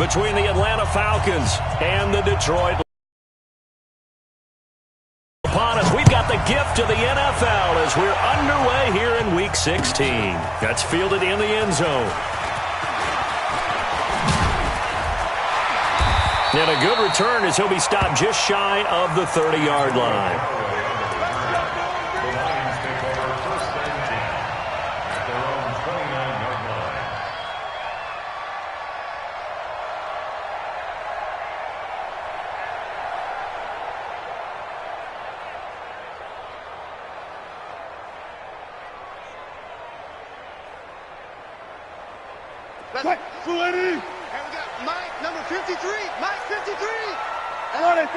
between the Atlanta Falcons and the Detroit Lions. Upon us, we've got the gift of the NFL as we're underway here in Week 16. That's fielded in the end zone. And a good return as he'll be stopped just shy of the 30-yard line. And we got Mike, number 53. Mike, 53. Got it.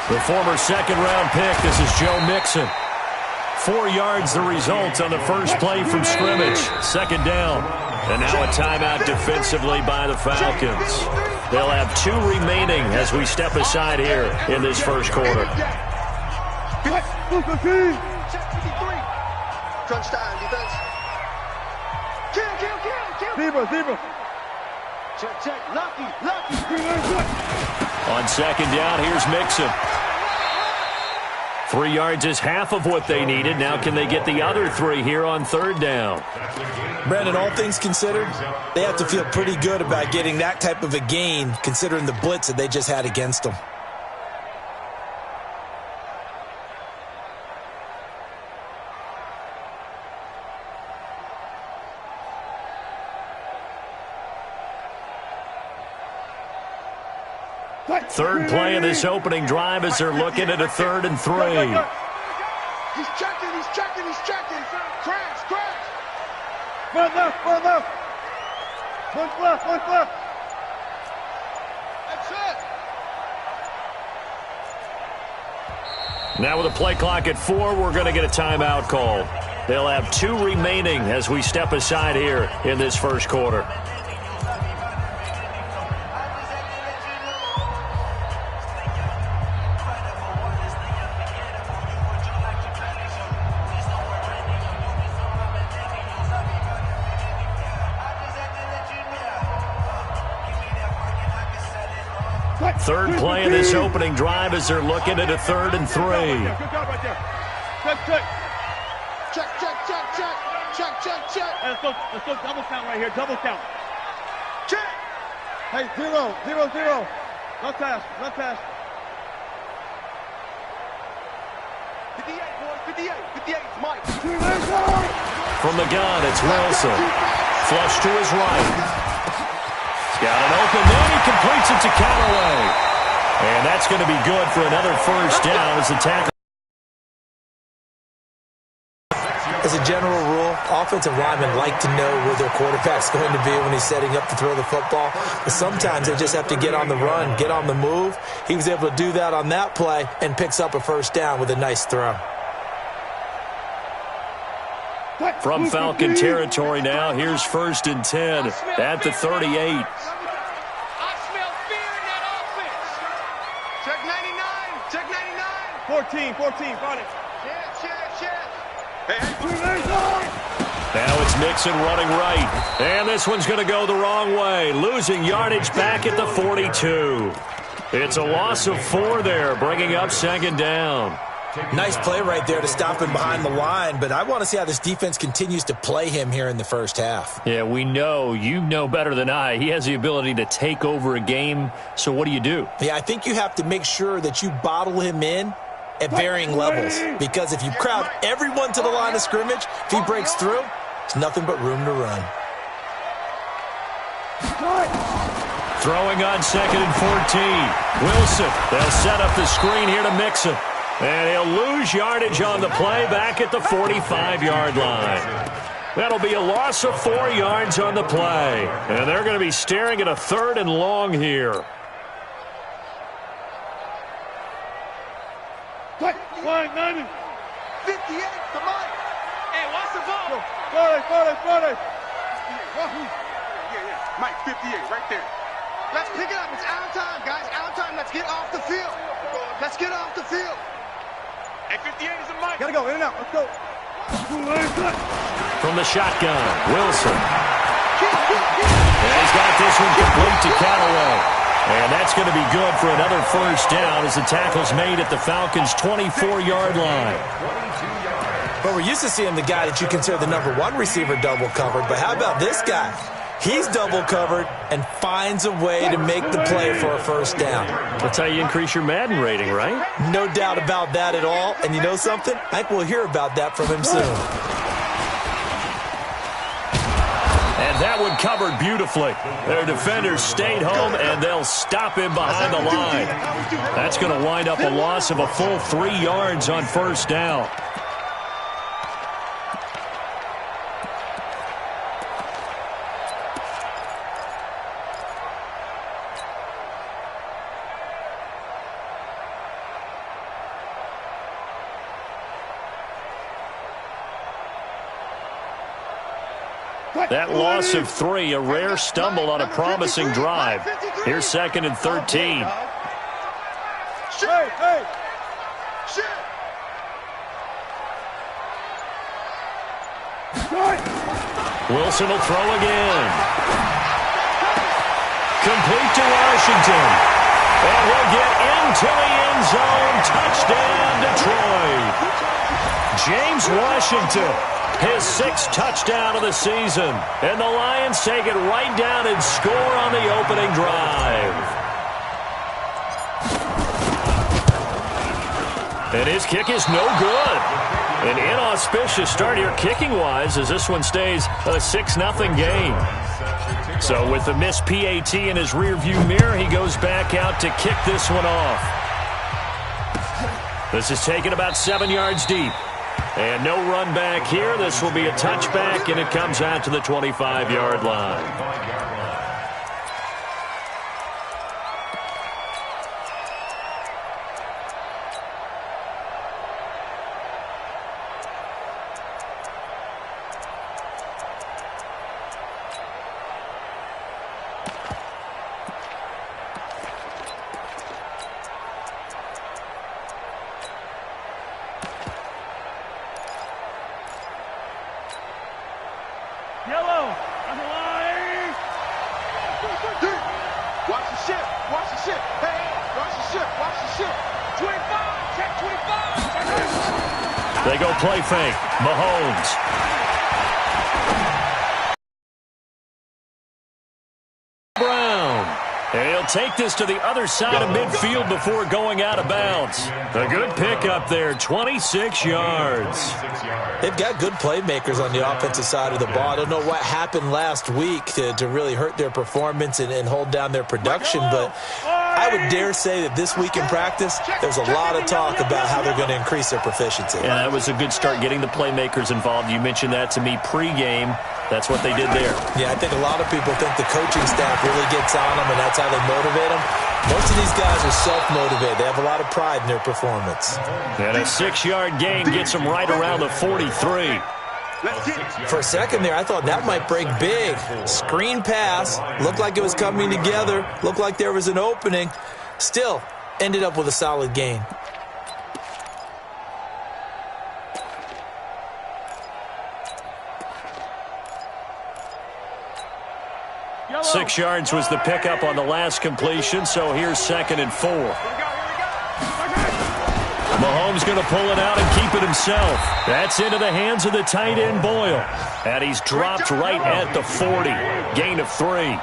The former second-round pick, this is Joe Mixon. 4 yards the result on the first play from scrimmage. Second down. And now a timeout defensively by the Falcons. They'll have 2 remaining as we step aside here in this first quarter. Check 53. Crunch time, defense. Kill. Zebra. Check. Lucky. On second down, here's Mixon. 3 yards is half of what they needed. Now can they get the other 3 here on third down? Brandon, all things considered, they have to feel pretty good about getting that type of a gain considering the blitz that they just had against them. Third play of this opening drive as they're looking at a 3rd and 3. He's checking. Crash. One left. That's it. Now with a play clock at 4, we're going to get a timeout call. They'll have 2 remaining as we step aside here in this first quarter. Third play of this opening drive as they're looking at a 3rd and 3. Good job right there. Check. Check. Hey, let's go double count right here. Double count. Check. Hey, 0. Left pass. 58, boys. 58. Mike. From the gun, it's Wilson. Flush to his right. Got it open, then he completes it to Callaway. And that's going to be good for another first down as the tackle. As a general rule, offensive linemen like to know where their quarterback's going to be when he's setting up to throw the football. But sometimes they just have to get on the run, get on the move. He was able to do that on that play and picks up a first down with a nice throw. From Falcon territory now, here's 1st and 10 at the 38. I smell fear in that offense. Check 99. 14. Got it. Check. Now it's Mixon running right. And this one's going to go the wrong way. Losing yardage back at the 42. It's a loss of 4 there, bringing up second down. Nice play right there to stop him behind the line, but I want to see how this defense continues to play him here in the first half. Yeah, we know. You know better than I. He has the ability to take over a game, so what do? Yeah, I think you have to make sure that you bottle him in at varying levels, because if you crowd everyone to the line of scrimmage, if he breaks through, it's nothing but room to run. Throwing on 2nd and 14. Wilson, they'll set up the screen here to Mixon. And he'll lose yardage on the play back at the 45-yard line. That'll be a loss of 4 yards on the play. And they're going to be staring at a 3rd and long here. Quick, 190. 58 to Mike. Hey, watch the ball. Got it. Yeah. Mike, 58 right there. Let's pick it up. It's out of time, guys. Out of time. Let's get off the field. Hey, 58 is a Mike. Gotta go, in and out. Let's go. From the shotgun, Wilson. to Callaway. And that's going to be good for another first down as the tackle's made at the Falcons' 24-yard line. But we're used to seeing the guy that you consider the number one receiver double covered. But how about this guy? He's double covered and finds a way to make the play for a first down. That's how you increase your Madden rating, right? No doubt about that at all. And you know something? I think we'll hear about that from him soon. And that one covered beautifully. Their defenders stayed home, and they'll stop him behind the line. That's going to wind up a loss of a full 3 yards on first down. That loss of 3, a rare stumble on a promising drive. Here's 2nd and 13. Wilson will throw again. Complete to Washington. And he'll get into the end zone. Touchdown, Detroit. James Washington. His 6th touchdown of the season. And the Lions take it right down and score on the opening drive. And his kick is no good. An inauspicious start here kicking-wise as this one stays a 6-0 game. So with the missed PAT in his rearview mirror, he goes back out to kick this one off. This is taken about 7 yards deep. And no run back here. This will be a touchback, and it comes out to the 25-yard line. They go play fake. Mahomes. Brown. And he'll take this to the other side of midfield before going out of bounds. A good pickup there, 26 yards. They've got good playmakers on the offensive side of the ball. I don't know what happened last week to really hurt their performance and hold down their production, but I would dare say that this week in practice, there's a lot of talk about how they're going to increase their proficiency. Yeah, that was a good start getting the playmakers involved. You mentioned that to me pregame. That's what they did there. Yeah, I think a lot of people think the coaching staff really gets on them, and that's how they motivate them. Most of these guys are self-motivated. They have a lot of pride in their performance. And a 6-yard gain gets them right around the 43. For a second there, I thought that might break big. Screen pass. Looked like it was coming together. Looked like there was an opening. Still, ended up with a solid gain. Yellow. 6 yards was the pickup on the last completion, so here's 2nd and 4. Mahomes going to pull it out and keep it himself. That's into the hands of the tight end, Boyle. And he's dropped right at the 40. Gain of 3.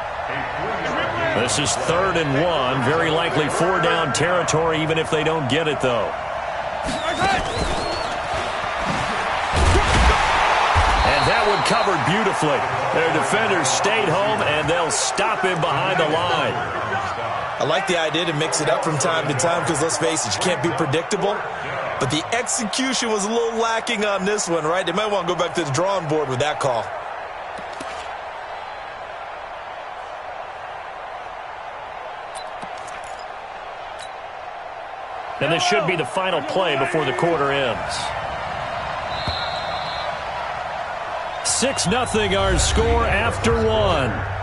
This is 3rd and 1. Very likely 4-down territory, even if they don't get it, though. And that one covered beautifully. Their defenders stayed home, and they'll stop him behind the line. I like the idea to mix it up from time to time because, let's face it, you can't be predictable. But the execution was a little lacking on this one, right? They might want to go back to the drawing board with that call. And this should be the final play before the quarter ends. 6-0 our score after 1.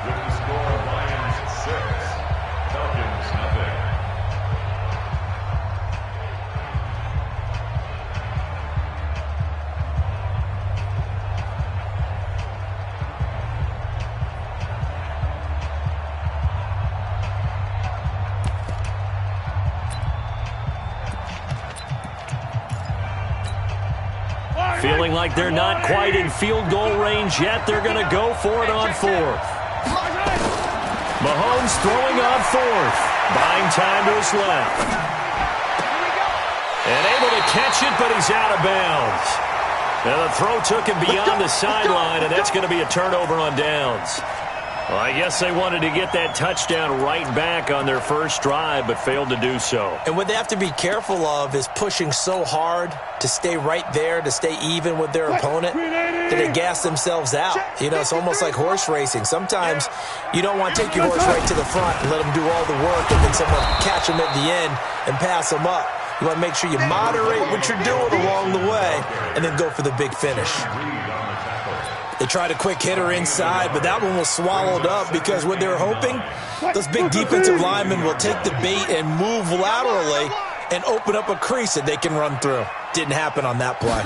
feeling like they're not quite in field goal range yet. They're going to go for it on fourth. Mahomes throwing on fourth. Buying time to his left. And able to catch it, but he's out of bounds. Now the throw took him beyond the sideline, and that's going to be a turnover on downs. Well, I guess they wanted to get that touchdown right back on their first drive, but failed to do so. And what they have to be careful of is pushing so hard to stay right there, to stay even with their opponent, that they gas themselves out. You know, it's almost like horse racing. Sometimes you don't want to take your horse right to the front and let them do all the work, and then someone catch them at the end and pass them up. You want to make sure you moderate what you're doing along the way and then go for the big finish. They tried a quick hitter inside, but that one was swallowed up because what they're hoping, those big defensive linemen will take the bait and move laterally and open up a crease that they can run through. Didn't happen on that play.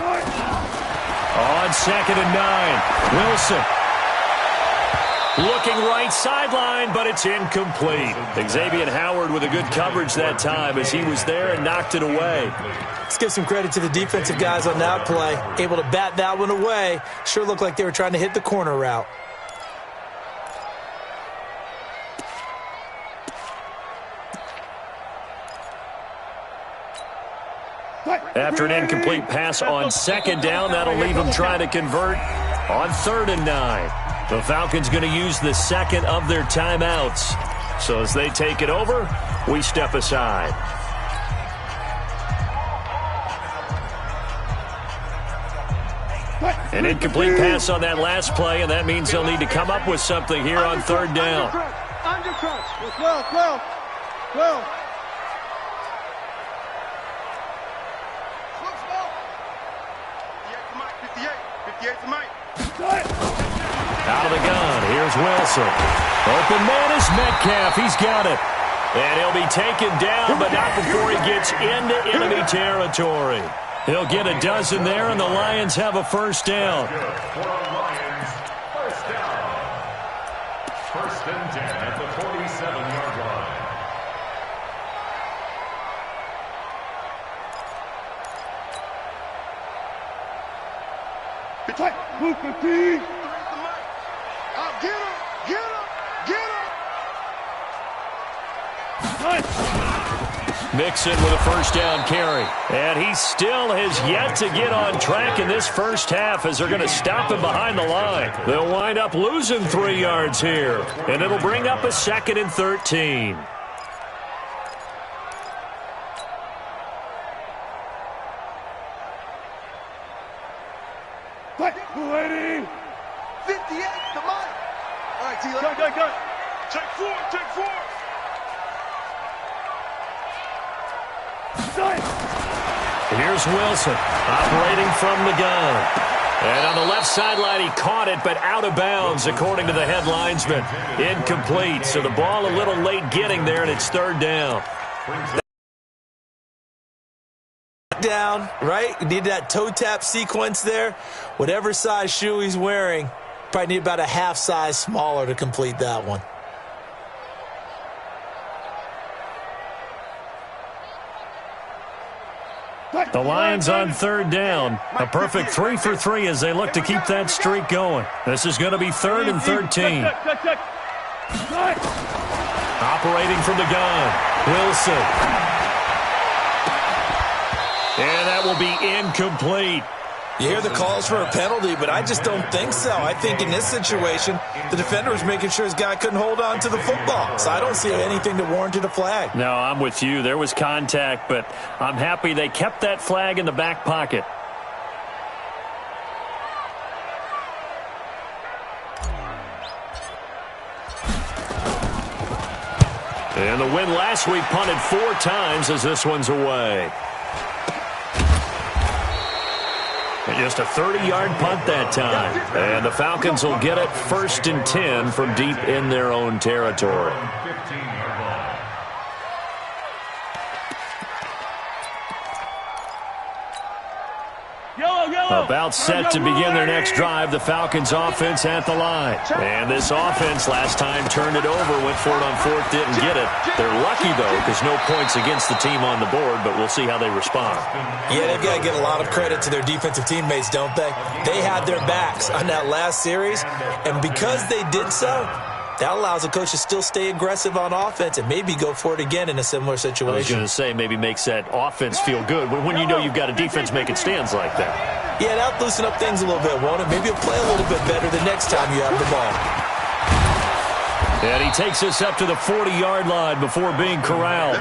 On 2nd and 9, Wilson. Looking right sideline, but it's incomplete. Xavier Howard with a good coverage that time as he was there and knocked it away. Let's give some credit to the defensive guys on that play. Able to bat that one away. Sure looked like they were trying to hit the corner route. After an incomplete pass on 2nd down, that'll leave them trying to convert on 3rd and 9. The Falcons going to use the second of their timeouts. So as they take it over, we step aside. An incomplete pass on that last play, and that means they'll need to come up with something here on 3rd down. Undercut. 12. 58 to Mike. Out of the gun, here's Wilson. Open man is Metcalf, he's got it. And he'll be taken down, but not before he gets into enemy territory. He'll get a dozen there, and the Lions have a first down. First and 10 at the 47-yard line. Move 15. Get him! Mixon with a first down carry. And he still has yet to get on track in this first half as they're going to stop him behind the line. They'll wind up losing 3 yards here. And it'll bring up a 2nd and 13. Waiting. 58 to Mike. All right, T. Go. Check 4. Here's Wilson operating from the gun. And on the left sideline, he caught it, but out of bounds, according to the head linesman. Incomplete, so the ball a little late getting there, and it's 3rd down. Down, right? You need that toe tap sequence there. Whatever size shoe he's wearing, probably need about a half size smaller to complete that one. The Lions on 3rd down. A perfect 3 for 3 as they look to keep that streak going. This is going to be 3rd and 13. Operating from the gun, Wilson. And that will be incomplete. You hear the calls for a penalty, but I just don't think so. I think in this situation, the defender was making sure his guy couldn't hold on to the football. So I don't see anything that warranted a flag. No, I'm with you. There was contact, but I'm happy they kept that flag in the back pocket. And the win last week punted 4 times as this one's away. Just a 30-yard punt that time. And the Falcons will get it 1st and 10 from deep in their own territory. Yellow. About set to begin their next drive, the Falcons offense at the line. And this offense last time turned it over, went for it on fourth, didn't get it. They're lucky, though, because no points against the team on the board, but we'll see how they respond. Yeah, they've got to get a lot of credit to their defensive teammates, don't they? They had their backs on that last series, and because they did so, that allows the coach to still stay aggressive on offense and maybe go for it again in a similar situation. I was going to say maybe makes that offense feel good when you know you've got a defense making stands like that. Yeah, that'll loosen up things a little bit, won't it? Maybe you'll play a little bit better the next time you have the ball. And he takes us up to the 40-yard line before being corralled.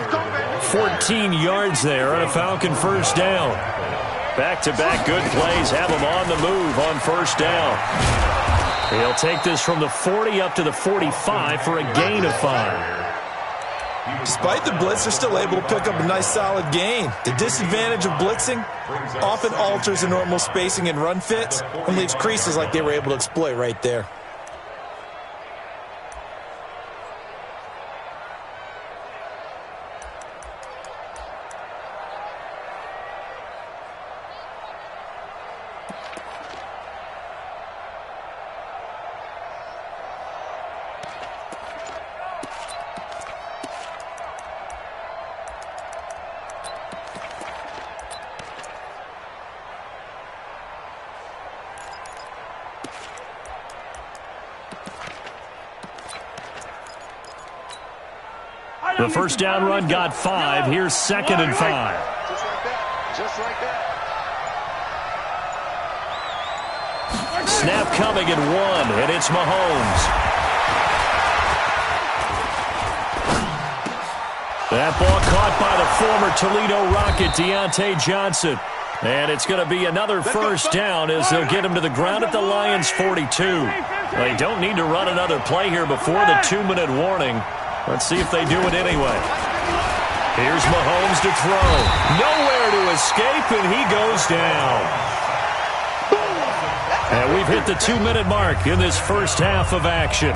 14 yards there on a Falcon first down. Back-to-back good plays have him on the move on first down. He'll take this from the 40 up to the 45 for a gain of 5. Despite the blitz, they're still able to pick up a nice solid gain. The disadvantage of blitzing often alters the normal spacing and run fits and leaves creases like they were able to exploit right there. The first down run got 5. Here's 2nd and 5. Just like that. Just like that. Snap coming at 1, and it's Mahomes. That ball caught by the former Toledo Rocket, Deontay Johnson. And it's going to be another first down as they'll get him to the ground at the Lions' 42. They don't need to run another play here before the 2-minute warning. Let's see if they do it anyway. Here's Mahomes to throw. Nowhere to escape, and he goes down. And we've hit the 2-minute mark in this first half of action.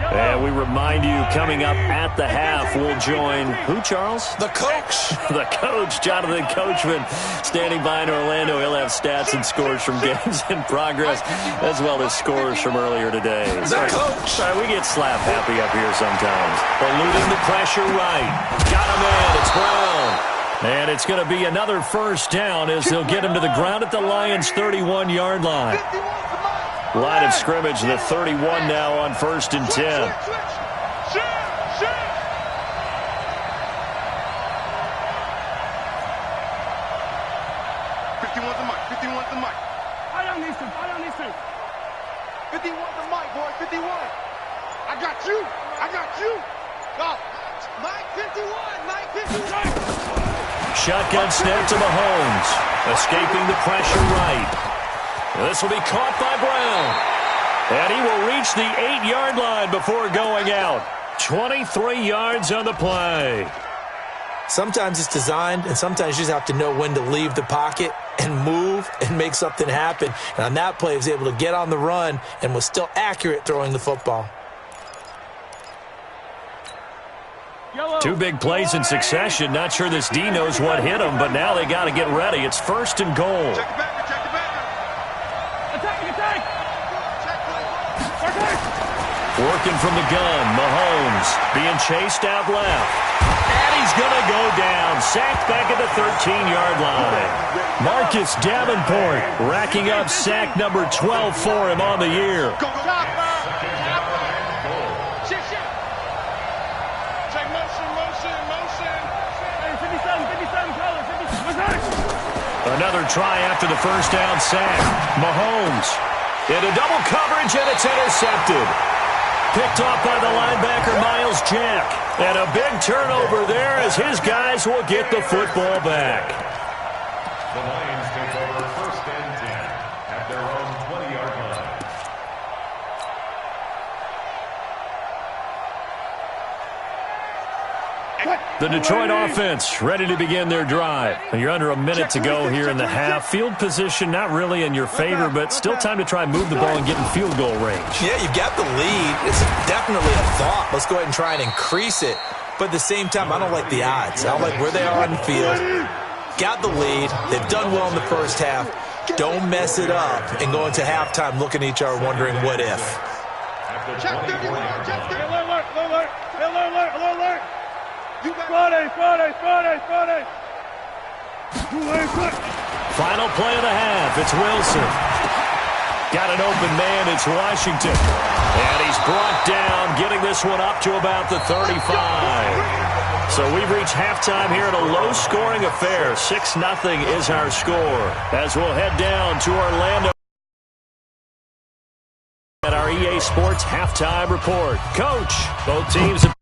And we remind you, coming up at the half, we'll join who, Charles? The coach. The coach, Jonathan Coachman, standing by in Orlando. He'll have stats and scores from games in progress, as well as scores from earlier today. The coach. Sorry, we get slap happy up here sometimes. Eluding the pressure right. Got him in. It's Brown. And it's going to be another first down as they'll get him to the ground at the Lions' 31-yard line. Line of scrimmage, the 31 now on 1st and 10. Shotgun snap to Mahomes. Escaping the pressure right. This will be caught by Brown. And he will reach the 8-yard line before going out. 23 yards on the play. Sometimes it's designed, and sometimes you just have to know when to leave the pocket and move and make something happen. And on that play, he was able to get on the run and was still accurate throwing the football. 2 big plays in succession. Not sure this D knows what hit him, but now they got to get ready. It's 1st and goal. Working from the gun, Mahomes being chased out left. And he's going to go down. Sacked back at the 13-yard line. Marcus Davenport racking up sack number 12 for him on the year. Another try after the first down sack. Mahomes into double coverage, and it's intercepted. Picked off by the linebacker, Miles Jack. And a big turnover there as his guys will get the football back. The Lions take over 1st and 10 at their own 20-yard line. The Detroit offense ready to begin their drive. And you're under a minute to go here in the half. Field position not really in your favor, but still time to try and move the ball and get in field goal range. Yeah, you've got the lead. It's definitely a thought. Let's go ahead and try and increase it. But at the same time, I don't like the odds. I don't like where they are on the field. Got the lead. They've done well in the first half. Don't mess it up and go into halftime looking at each other wondering what if. Check 31. Check 30. Alert. Friday. Final play of the half. It's Wilson. Got an open man. It's Washington. And he's brought down, getting this one up to about the 35. So we've reached halftime here in a low-scoring affair. 6-0 is our score. As we'll head down to Orlando at our EA Sports halftime report. Coach, both teams have